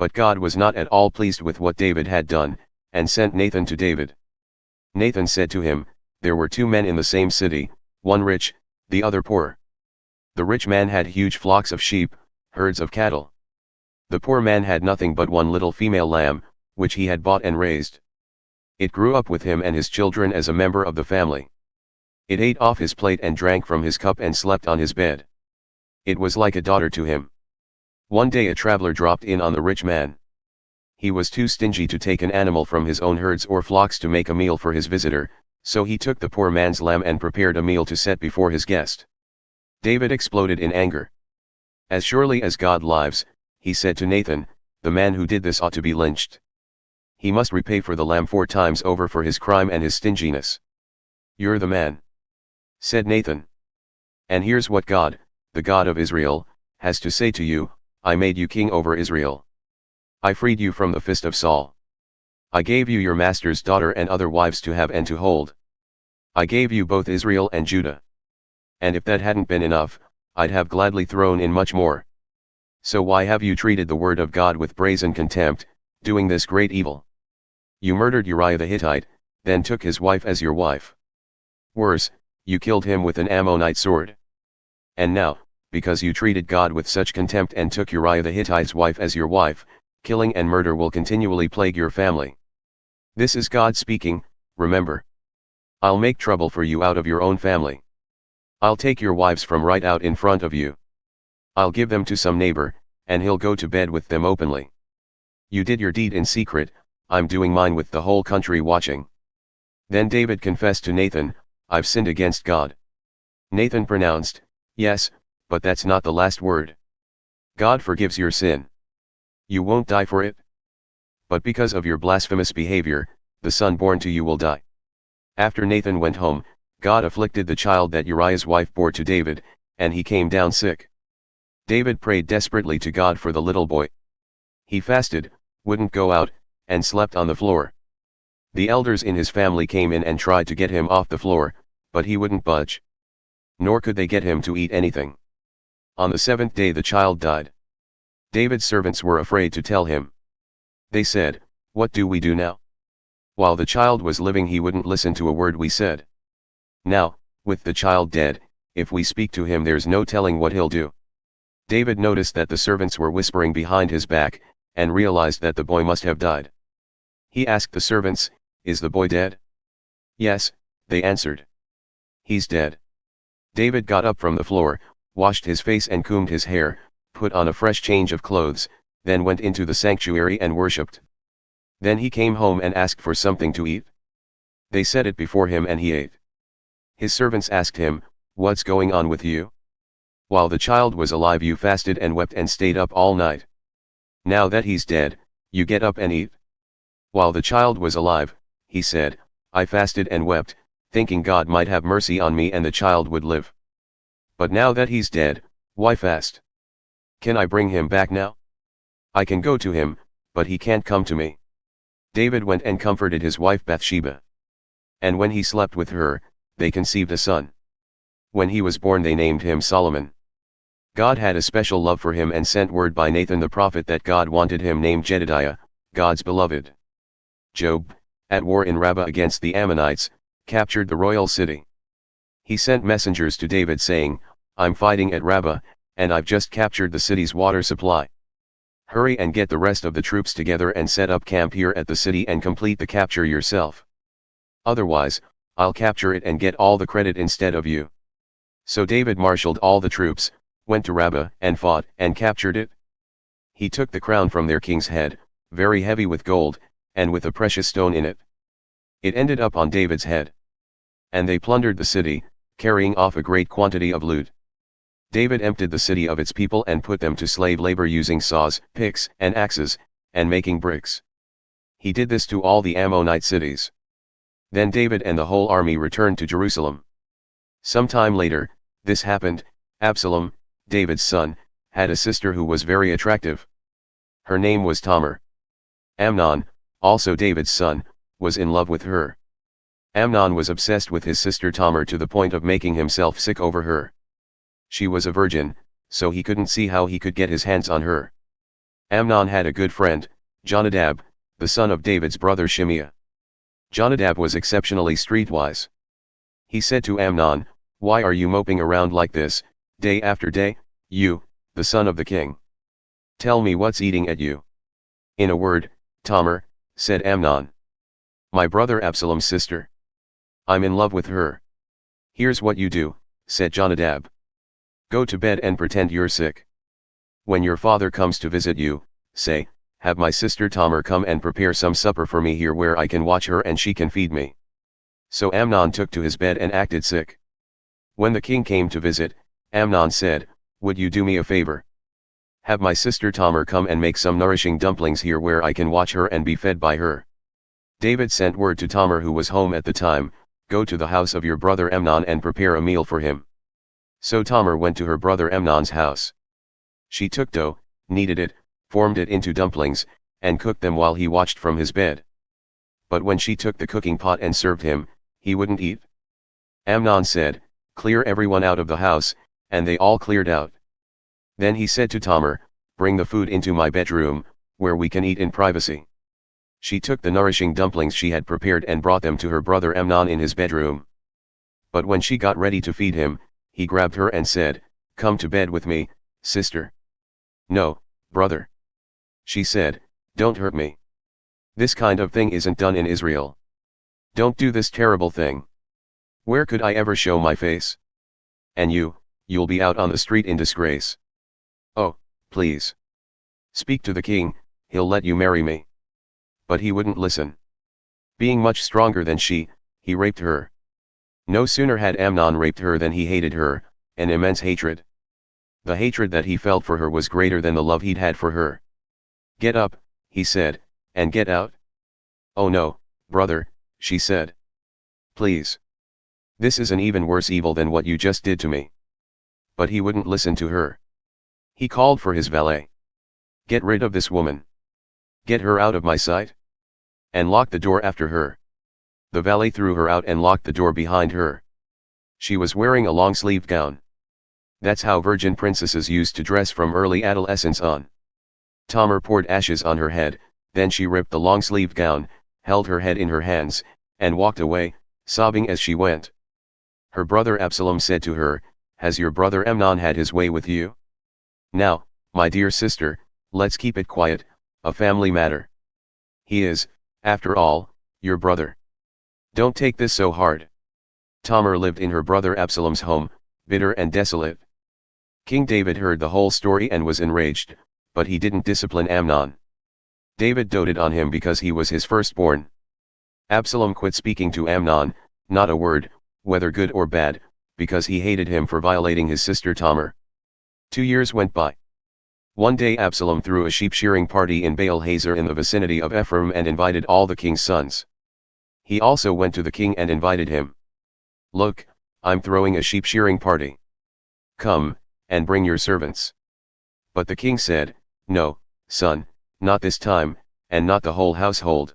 But God was not at all pleased with what David had done, and sent Nathan to David. Nathan said to him, "There were 2 men in the same city, one rich, the other poor. The rich man had huge flocks of sheep, herds of cattle. The poor man had nothing but one little female lamb, which he had bought and raised. It grew up with him and his children as a member of the family. It ate off his plate and drank from his cup and slept on his bed. It was like a daughter to him." One day a traveler dropped in on the rich man. He was too stingy to take an animal from his own herds or flocks to make a meal for his visitor, so he took the poor man's lamb and prepared a meal to set before his guest. David exploded in anger. "As surely as God lives," he said to Nathan, "the man who did this ought to be lynched. He must repay for the lamb 4 times over for his crime and his stinginess." "You're the man," said Nathan. "And here's what God, the God of Israel, has to say to you: I made you king over Israel. I freed you from the fist of Saul. I gave you your master's daughter and other wives to have and to hold. I gave you both Israel and Judah. And if that hadn't been enough, I'd have gladly thrown in much more. So why have you treated the word of God with brazen contempt, doing this great evil? You murdered Uriah the Hittite, then took his wife as your wife. Worse, you killed him with an Ammonite sword. And now, because you treated God with such contempt and took Uriah the Hittite's wife as your wife, killing and murder will continually plague your family. This is God speaking, remember. I'll make trouble for you out of your own family. I'll take your wives from right out in front of you. I'll give them to some neighbor, and he'll go to bed with them openly. You did your deed in secret, I'm doing mine with the whole country watching." Then David confessed to Nathan, "I've sinned against God." Nathan pronounced, "Yes, but that's not the last word. God forgives your sin. You won't die for it. But because of your blasphemous behavior, the son born to you will die." After Nathan went home, God afflicted the child that Uriah's wife bore to David, and he came down sick. David prayed desperately to God for the little boy. He fasted, wouldn't go out, and slept on the floor. The elders in his family came in and tried to get him off the floor, but he wouldn't budge. Nor could they get him to eat anything. On the 7th day the child died. David's servants were afraid to tell him. They said, "What do we do now? While the child was living he wouldn't listen to a word we said. Now, with the child dead, if we speak to him there's no telling what he'll do." David noticed that the servants were whispering behind his back, and realized that the boy must have died. He asked the servants, "Is the boy dead?" "Yes," they answered. "He's dead." David got up from the floor, washed his face and combed his hair, put on a fresh change of clothes, then went into the sanctuary and worshipped. Then he came home and asked for something to eat. They set it before him and he ate. His servants asked him, "What's going on with you? While the child was alive you fasted and wept and stayed up all night. Now that he's dead, you get up and eat?" "While the child was alive," he said, "I fasted and wept, thinking God might have mercy on me and the child would live. But now that he's dead, why fast? Can I bring him back now? I can go to him, but he can't come to me." David went and comforted his wife Bathsheba. And when he slept with her, they conceived a son. When he was born they named him Solomon. God had a special love for him and sent word by Nathan the prophet that God wanted him named Jedidiah, God's beloved. Joab, at war in Rabbah against the Ammonites, captured the royal city. He sent messengers to David saying, "I'm fighting at Rabbah, and I've just captured the city's water supply. Hurry and get the rest of the troops together and set up camp here at the city and complete the capture yourself. Otherwise, I'll capture it and get all the credit instead of you." So David marshaled all the troops, went to Rabbah and fought and captured it. He took the crown from their king's head, very heavy with gold, and with a precious stone in it. It ended up on David's head. And they plundered the city, carrying off a great quantity of loot. David emptied the city of its people and put them to slave labor using saws, picks, and axes, and making bricks. He did this to all the Ammonite cities. Then David and the whole army returned to Jerusalem. Some time later, this happened: Absalom, David's son, had a sister who was very attractive. Her name was Tamar. Amnon, also David's son, was in love with her. Amnon was obsessed with his sister Tamar to the point of making himself sick over her. She was a virgin, so he couldn't see how he could get his hands on her. Amnon had a good friend, Jonadab, the son of David's brother Shimeah. Jonadab was exceptionally streetwise. He said to Amnon, "Why are you moping around like this, day after day, you, the son of the king? Tell me what's eating at you." "In a word, Tamar," said Amnon. "My brother Absalom's sister. I'm in love with her." "Here's what you do," said Jonadab. "Go to bed and pretend you're sick. When your father comes to visit you, say, 'Have my sister Tamar come and prepare some supper for me here where I can watch her and she can feed me.'" So Amnon took to his bed and acted sick. When the king came to visit, Amnon said, "Would you do me a favor? Have my sister Tamar come and make some nourishing dumplings here where I can watch her and be fed by her." David sent word to Tamar, who was home at the time, "Go to the house of your brother Amnon and prepare a meal for him." So Tamar went to her brother Amnon's house. She took dough, kneaded it, formed it into dumplings, and cooked them while he watched from his bed. But when she took the cooking pot and served him, he wouldn't eat. Amnon said, "Clear everyone out of the house," and they all cleared out. Then he said to Tamar, "Bring the food into my bedroom, where we can eat in privacy." She took the nourishing dumplings she had prepared and brought them to her brother Amnon in his bedroom. But when she got ready to feed him, he grabbed her and said, "Come to bed with me, sister." "No, brother," she said, "don't hurt me. This kind of thing isn't done in Israel. Don't do this terrible thing. Where could I ever show my face? And you'll be out on the street in disgrace. Oh, please. Speak to the king, he'll let you marry me." But he wouldn't listen. Being much stronger than she, he raped her. No sooner had Amnon raped her than he hated her, an immense hatred. The hatred that he felt for her was greater than the love he'd had for her. "Get up," he said, "and get out." "Oh no, brother," she said. "Please. This is an even worse evil than what you just did to me." But he wouldn't listen to her. He called for his valet. "Get rid of this woman. Get her out of my sight." And locked the door after her. The valet threw her out and locked the door behind her. She was wearing a long-sleeved gown. That's how virgin princesses used to dress from early adolescence on. Tamar poured ashes on her head, then she ripped the long-sleeved gown, held her head in her hands, and walked away, sobbing as she went. Her brother Absalom said to her, "Has your brother Amnon had his way with you? Now, my dear sister, let's keep it quiet, a family matter. He is, after all, your brother. Don't take this so hard." Tamar lived in her brother Absalom's home, bitter and desolate. King David heard the whole story and was enraged, but he didn't discipline Amnon. David doted on him because he was his firstborn. Absalom quit speaking to Amnon, not a word, whether good or bad, because he hated him for violating his sister Tamar. 2 years went by. One day Absalom threw a sheep-shearing party in Baal-Hazor in the vicinity of Ephraim and invited all the king's sons. He also went to the king and invited him. "Look, I'm throwing a sheep-shearing party. Come, and bring your servants." But the king said, "No, son, not this time, and not the whole household.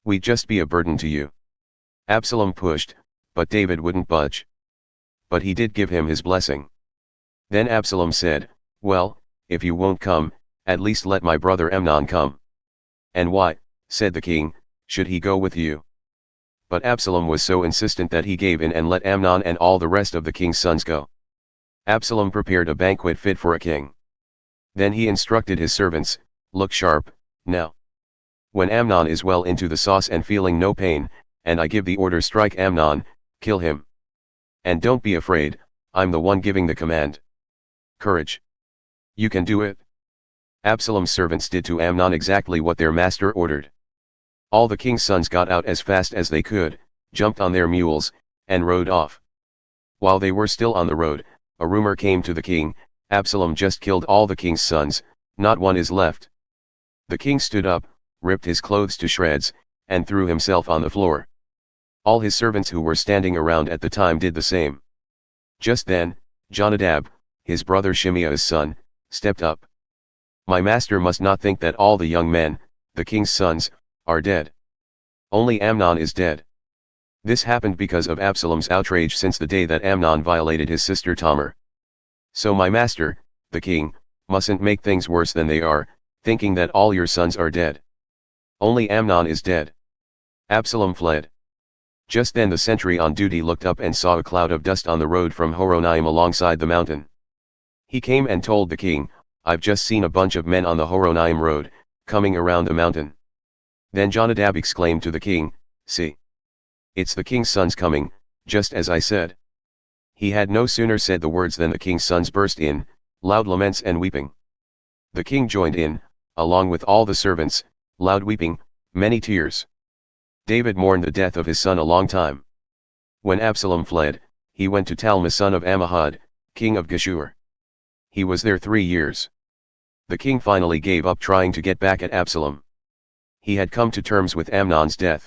We'd just be a burden to you." Absalom pushed, but David wouldn't budge. But he did give him his blessing. Then Absalom said, "Well, if you won't come, at least let my brother Amnon come." "And why," said the king, "should he go with you?" But Absalom was so insistent that he gave in and let Amnon and all the rest of the king's sons go. Absalom prepared a banquet fit for a king. Then he instructed his servants, "Look sharp, now. When Amnon is well into the sauce and feeling no pain, and I give the order strike Amnon, kill him. And don't be afraid, I'm the one giving the command. Courage. You can do it." Absalom's servants did to Amnon exactly what their master ordered. All the king's sons got out as fast as they could, jumped on their mules, and rode off. While they were still on the road, a rumor came to the king, "Absalom just killed all the king's sons, not one is left." The king stood up, ripped his clothes to shreds, and threw himself on the floor. All his servants who were standing around at the time did the same. Just then, Jonadab, his brother Shimeah's son, stepped up. "My master must not think that all the young men, the king's sons, are dead. Only Amnon is dead. This happened because of Absalom's outrage since the day that Amnon violated his sister Tamar. So my master, the king, mustn't make things worse than they are, thinking that all your sons are dead. Only Amnon is dead." Absalom fled. Just then the sentry on duty looked up and saw a cloud of dust on the road from Horonaim alongside the mountain. He came and told the king, "I've just seen a bunch of men on the Horonaim road, coming around the mountain." Then Jonadab exclaimed to the king, "See! It's the king's sons coming, just as I said." He had no sooner said the words than the king's sons burst in, loud laments and weeping. The king joined in, along with all the servants, loud weeping, many tears. David mourned the death of his son a long time. When Absalom fled, he went to Talmai son of Ammihud, king of Geshur. He was there 3 years. The king finally gave up trying to get back at Absalom. He had come to terms with Amnon's death.